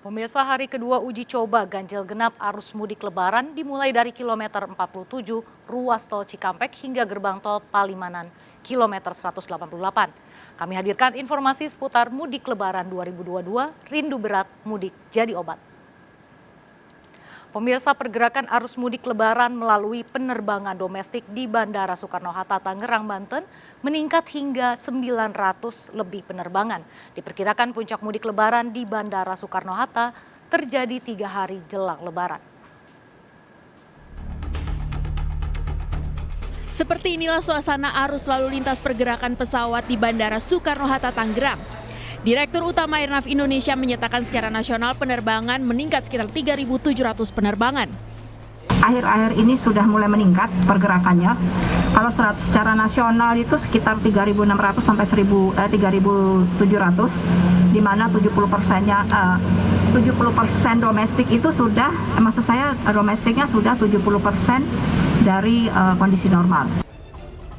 Pemirsa, hari kedua uji coba ganjil genap arus mudik Lebaran dimulai dari kilometer 47 ruas tol Cikampek hingga gerbang tol Palimanan kilometer 188. Kami hadirkan informasi seputar mudik Lebaran 2022, rindu berat mudik jadi obat. Pemirsa, pergerakan arus mudik Lebaran melalui penerbangan domestik di Bandara Soekarno-Hatta, Tangerang, Banten meningkat hingga 900 lebih penerbangan. Diperkirakan puncak mudik Lebaran di Bandara Soekarno-Hatta terjadi 3 hari jelang Lebaran. Seperti inilah suasana arus lalu lintas pergerakan pesawat di Bandara Soekarno-Hatta, Tangerang. Direktur Utama Airnav Indonesia menyatakan secara nasional penerbangan meningkat sekitar 3.700 penerbangan. Akhir-akhir ini sudah mulai meningkat pergerakannya. Kalau secara nasional itu sekitar 3.600 sampai 3.700, di mana 70%-nya 70% domestik itu sudah, maksud saya domestiknya sudah 70% dari kondisi normal.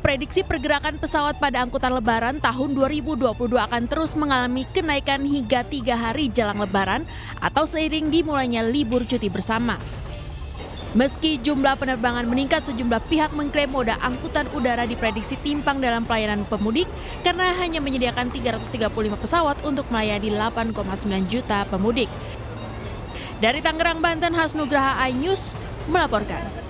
Prediksi pergerakan pesawat pada angkutan Lebaran tahun 2022 akan terus mengalami kenaikan hingga 3 hari jelang Lebaran atau seiring dimulainya libur cuti bersama. Meski jumlah penerbangan meningkat, sejumlah pihak mengklaim moda angkutan udara diprediksi timpang dalam pelayanan pemudik karena hanya menyediakan 335 pesawat untuk melayani 8,9 juta pemudik. Dari Tangerang, Banten, Hasnugraha iNews melaporkan.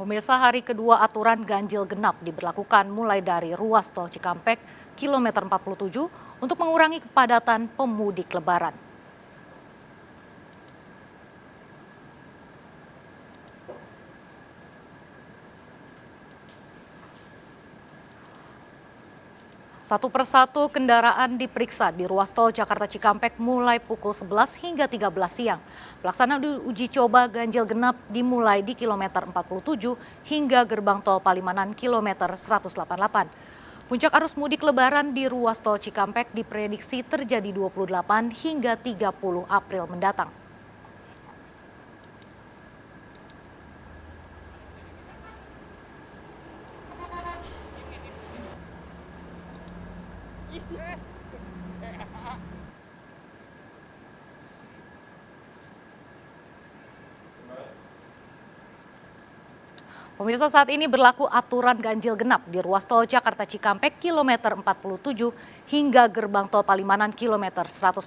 Pemirsa, hari kedua aturan ganjil genap diberlakukan mulai dari ruas tol Cikampek kilometer 47 untuk mengurangi kepadatan pemudik Lebaran. Satu persatu kendaraan diperiksa di ruas tol Jakarta Cikampek mulai pukul 11 hingga 13 siang. Pelaksanaan uji coba ganjil genap dimulai di kilometer 47 hingga gerbang tol Palimanan kilometer 188. Puncak arus mudik Lebaran di ruas tol Cikampek diprediksi terjadi 28 hingga 30 April mendatang. Pemirsa, saat ini berlaku aturan ganjil genap di ruas tol Jakarta Cikampek kilometer 47 hingga gerbang tol Palimanan kilometer 188.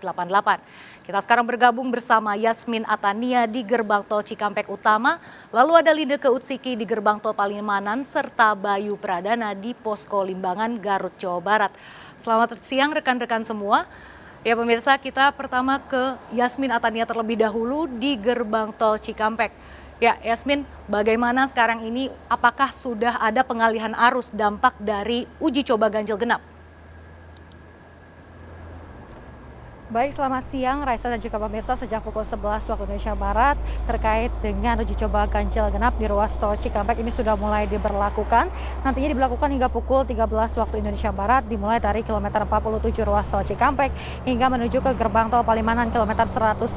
Kita sekarang bergabung bersama Yasmin Atania di gerbang tol Cikampek Utama, lalu ada Lideke Utsiki di gerbang tol Palimanan, serta Bayu Pradana di Posko Limbangan, Garut, Jawa Barat. Selamat siang rekan-rekan semua. Ya pemirsa, kita pertama ke Yasmin Atania terlebih dahulu di gerbang tol Cikampek. Ya, Yasmin, bagaimana sekarang ini? Apakah sudah ada pengalihan arus dampak dari uji coba ganjil genap? Baik, selamat siang Raisa dan juga pemirsa. Sejak pukul 11 waktu Indonesia Barat terkait dengan uji coba ganjil genap di ruas tol Cikampek ini sudah mulai diberlakukan. Nantinya diberlakukan hingga pukul 13 waktu Indonesia Barat, dimulai dari kilometer 47 ruas tol Cikampek hingga menuju ke gerbang tol Palimanan kilometer 188.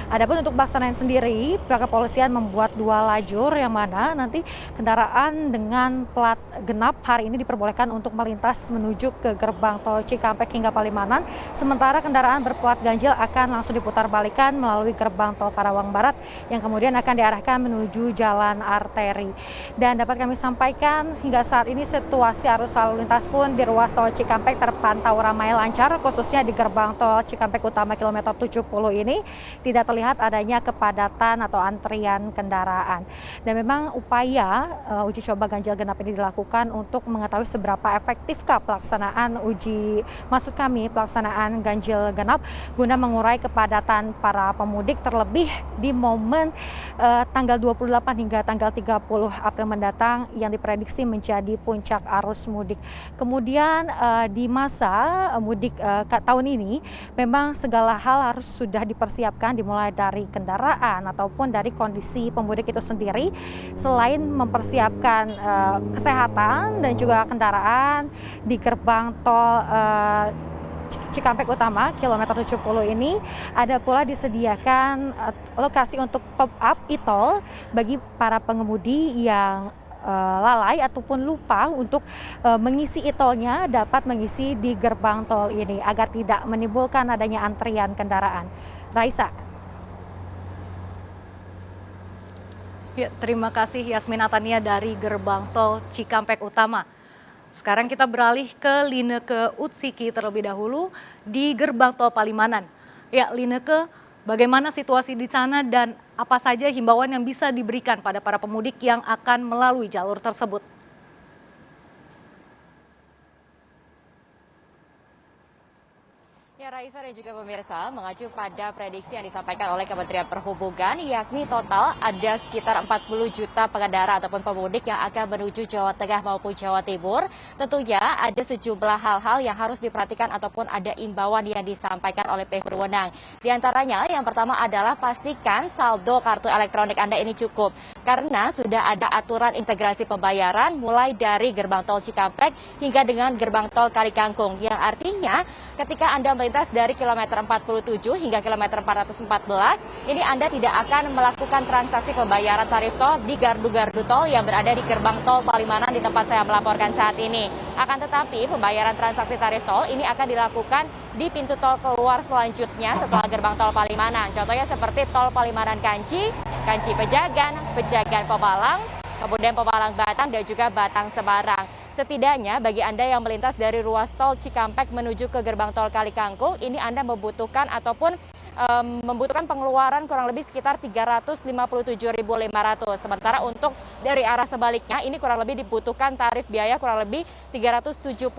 Adapun untuk pelaksanaan sendiri, pihak kepolisian membuat 2 lajur yang mana nanti kendaraan dengan plat genap hari ini diperbolehkan untuk melintas menuju ke gerbang tol Cikampek hingga Palimanan. Sementara kendaraan berplat ganjil akan langsung diputar balikan melalui gerbang tol Karawang Barat yang kemudian akan diarahkan menuju jalan arteri. Dan dapat kami sampaikan hingga saat ini situasi arus lalu lintas pun di ruas tol Cikampek terpantau ramai lancar, khususnya di gerbang tol Cikampek Utama kilometer 70 ini tidak terlihat adanya kepadatan atau antrian kendaraan. Dan memang upaya uji coba ganjil genap ini dilakukan untuk mengetahui seberapa efektifkah pelaksanaan pelaksanaan ganjil genap guna mengurai kepadatan para pemudik, terlebih di momen tanggal 28 hingga tanggal 30 April mendatang yang diprediksi menjadi puncak arus mudik. Kemudian di masa mudik tahun ini memang segala hal harus sudah dipersiapkan, dimulai dari kendaraan ataupun dari kondisi pemudik itu sendiri, selain mempersiapkan kesehatan dan juga kendaraan di gerbang tol Cikampek Utama kilometer 70 ini ada pula disediakan lokasi untuk top up e-tol bagi para pengemudi yang lalai ataupun lupa untuk mengisi e-tolnya dapat mengisi di gerbang tol ini agar tidak menimbulkan adanya antrian kendaraan. Raisa. Ya, terima kasih Yasmin Atania dari gerbang tol Cikampek Utama. Sekarang kita beralih ke Lineke Utsiki terlebih dahulu di gerbang tol Palimanan. Ya, Lineke, bagaimana situasi di sana dan apa saja himbauan yang bisa diberikan pada para pemudik yang akan melalui jalur tersebut? Ya, Raisa dan juga pemirsa, mengacu pada prediksi yang disampaikan oleh Kementerian Perhubungan, yakni total ada sekitar 40 juta pengendara ataupun pemudik yang akan menuju Jawa Tengah maupun Jawa Timur. Tentunya ada sejumlah hal-hal yang harus diperhatikan ataupun ada imbauan yang disampaikan oleh pihak berwenang. Di antaranya, yang pertama adalah pastikan saldo kartu elektronik Anda ini cukup. Karena sudah ada aturan integrasi pembayaran mulai dari gerbang tol Cikampek hingga dengan gerbang tol Kalikangkung. Yang artinya ketika Anda melintas dari kilometer 47 hingga kilometer 414, ini Anda tidak akan melakukan transaksi pembayaran tarif tol di gardu-gardu tol yang berada di gerbang tol Palimanan di tempat saya melaporkan saat ini. Akan tetapi pembayaran transaksi tarif tol ini akan dilakukan di pintu tol keluar selanjutnya setelah gerbang tol Palimanan. Contohnya seperti tol Palimanan Kanci, Kanci Pejagan, Pejagan Pemalang, kemudian Pemalang Batang dan juga Batang Semarang. Setidaknya bagi Anda yang melintas dari ruas tol Cikampek menuju ke gerbang tol Kalikangkung, ini Anda membutuhkan ataupun membutuhkan pengeluaran kurang lebih sekitar 357.500. Sementara untuk dari arah sebaliknya ini kurang lebih dibutuhkan tarif biaya kurang lebih 372.000.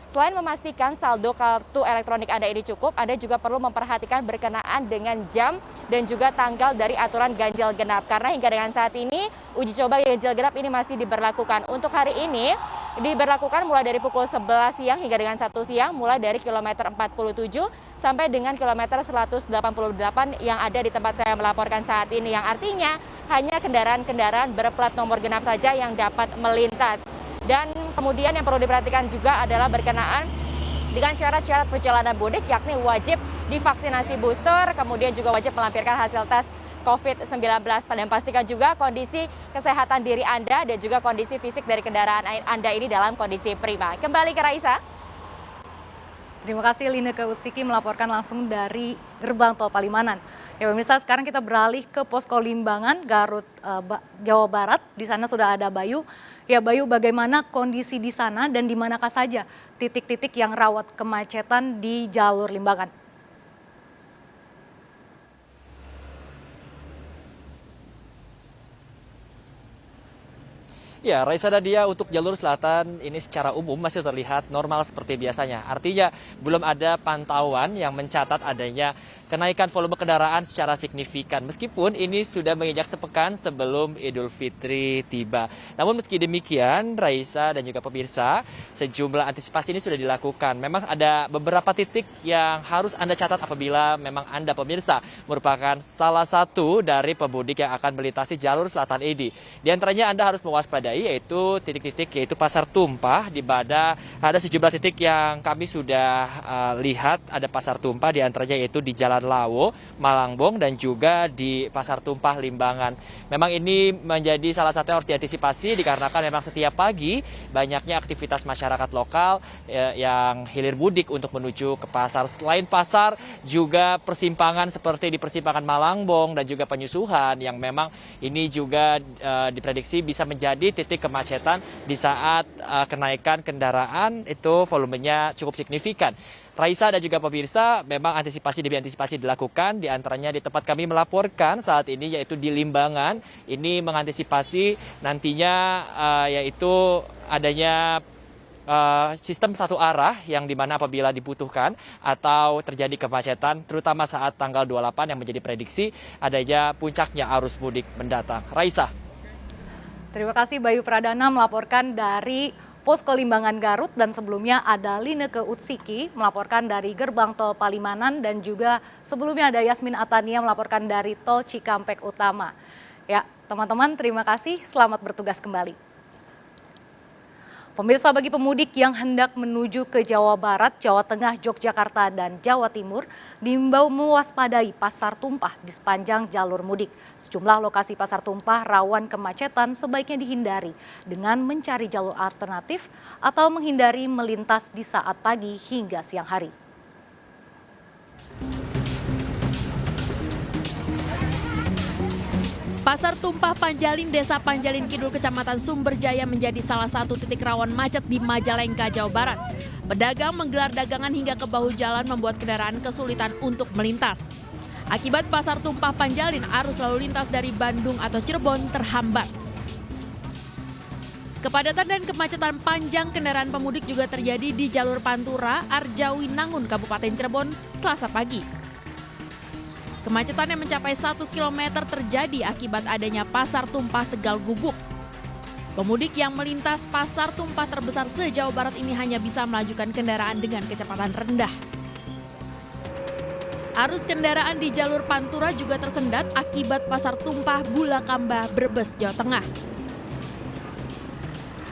Selain memastikan saldo kartu elektronik Anda ini cukup, Anda juga perlu memperhatikan berkenaan dengan jam dan juga tanggal dari aturan ganjil genap. Karena hingga dengan saat ini uji coba ganjil genap ini masih diberlakukan. Untuk hari ini diberlakukan mulai dari pukul 11 siang hingga dengan 1 siang, mulai dari kilometer 47 sampai dengan kilometer 188 yang ada di tempat saya melaporkan saat ini. Yang artinya hanya kendaraan-kendaraan berplat nomor genap saja yang dapat melintas. Dan kemudian yang perlu diperhatikan juga adalah berkenaan dengan syarat-syarat perjalanan mudik, yakni wajib divaksinasi booster, kemudian juga wajib melampirkan hasil tes COVID-19. Dan pastikan juga kondisi kesehatan diri Anda dan juga kondisi fisik dari kendaraan Anda ini dalam kondisi prima. Kembali ke Raisa. Terima kasih Lineke Utsiki melaporkan langsung dari gerbang tol Palimanan. Ya pemirsa, sekarang kita beralih ke Posko Limbangan Garut, Jawa Barat. Di sana sudah ada Bayu. Ya Bayu, bagaimana kondisi di sana dan di manakah saja titik-titik yang rawat kemacetan di jalur Limbangan? Ya, Raisa Nadia, untuk jalur selatan ini secara umum masih terlihat normal seperti biasanya. Artinya belum ada pantauan yang mencatat adanya kenaikan volume kendaraan secara signifikan. Meskipun ini sudah menginjak sepekan sebelum Idul Fitri tiba. Namun meski demikian, Raisa dan juga pemirsa, sejumlah antisipasi ini sudah dilakukan. Memang ada beberapa titik yang harus Anda catat apabila memang Anda pemirsa merupakan salah satu dari pemudik yang akan melintasi jalur selatan ini. Di antaranya Anda harus mewaspadai yaitu titik-titik yaitu Pasar Tumpah, di mana ada sejumlah titik yang kami sudah lihat ada Pasar Tumpah, di antaranya yaitu di Jalan Lawo, Malangbong, dan juga di Pasar Tumpah Limbangan. Memang ini menjadi salah satu yang harus diantisipasi dikarenakan memang setiap pagi banyaknya aktivitas masyarakat lokal yang hilir mudik untuk menuju ke pasar. Selain pasar, juga persimpangan seperti di persimpangan Malangbong dan juga Penyusuhan yang memang ini juga diprediksi bisa menjadi titik kemacetan di saat kenaikan kendaraan itu volumenya cukup signifikan. Raisa dan juga pemirsa, memang antisipasi demi antisipasi dilakukan, di antaranya di tempat kami melaporkan saat ini yaitu di Limbangan. Ini mengantisipasi nantinya yaitu adanya sistem satu arah yang dimana apabila dibutuhkan atau terjadi kemacetan terutama saat tanggal 28 yang menjadi prediksi adanya puncaknya arus mudik mendatang. Raisa. Terima kasih Bayu Pradana melaporkan dari Posko Limbangan Garut, dan sebelumnya ada Lineke Utsiki melaporkan dari gerbang tol Palimanan, dan juga sebelumnya ada Yasmin Atania melaporkan dari tol Cikampek Utama. Ya, teman-teman terima kasih, selamat bertugas kembali. Pemirsa, bagi pemudik yang hendak menuju ke Jawa Barat, Jawa Tengah, Yogyakarta, dan Jawa Timur, diimbau mewaspadai pasar tumpah di sepanjang jalur mudik. Sejumlah lokasi pasar tumpah rawan kemacetan sebaiknya dihindari dengan mencari jalur alternatif atau menghindari melintas di saat pagi hingga siang hari. Pasar Tumpah Panjalin, Desa Panjalin Kidul, Kecamatan Sumberjaya menjadi salah satu titik rawan macet di Majalengka, Jawa Barat. Pedagang menggelar dagangan hingga ke bahu jalan membuat kendaraan kesulitan untuk melintas. Akibat Pasar Tumpah Panjalin, arus lalu lintas dari Bandung atau Cirebon terhambat. Kepadatan dan kemacetan panjang kendaraan pemudik juga terjadi di jalur Pantura, Arjawinangun, Kabupaten Cirebon, Selasa pagi. Kemacetan yang mencapai 1 km terjadi akibat adanya Pasar Tumpah Tegal Gubuk. Pemudik yang melintas Pasar Tumpah terbesar se-Jawa Barat ini hanya bisa melajukan kendaraan dengan kecepatan rendah. Arus kendaraan di jalur Pantura juga tersendat akibat Pasar Tumpah Bulakamba, Brebes, Jawa Tengah.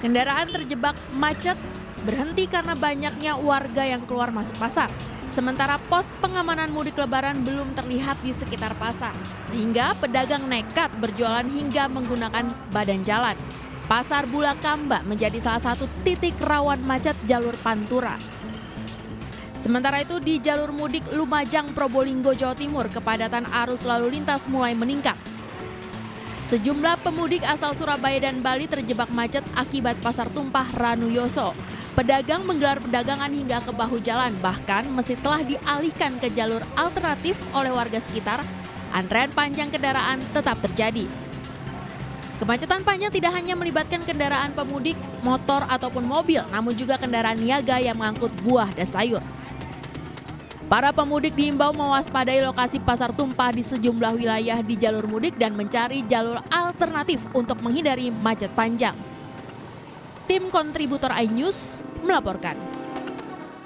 Kendaraan terjebak macet berhenti karena banyaknya warga yang keluar masuk pasar. Sementara pos pengamanan mudik lebaran belum terlihat di sekitar pasar, sehingga pedagang nekat berjualan hingga menggunakan badan jalan. Pasar Bulakamba menjadi salah satu titik rawan macet jalur Pantura. Sementara itu di jalur mudik Lumajang, Probolinggo, Jawa Timur, kepadatan arus lalu lintas mulai meningkat. Sejumlah pemudik asal Surabaya dan Bali terjebak macet akibat Pasar Tumpah Ranuyoso. Pedagang menggelar perdagangan hingga ke bahu jalan, bahkan meski telah dialihkan ke jalur alternatif oleh warga sekitar, antrean panjang kendaraan tetap terjadi. Kemacetan panjang tidak hanya melibatkan kendaraan pemudik, motor ataupun mobil, namun juga kendaraan niaga yang mengangkut buah dan sayur. Para pemudik diimbau mewaspadai lokasi pasar tumpah di sejumlah wilayah di jalur mudik dan mencari jalur alternatif untuk menghindari macet panjang. Tim kontributor iNews melaporkan.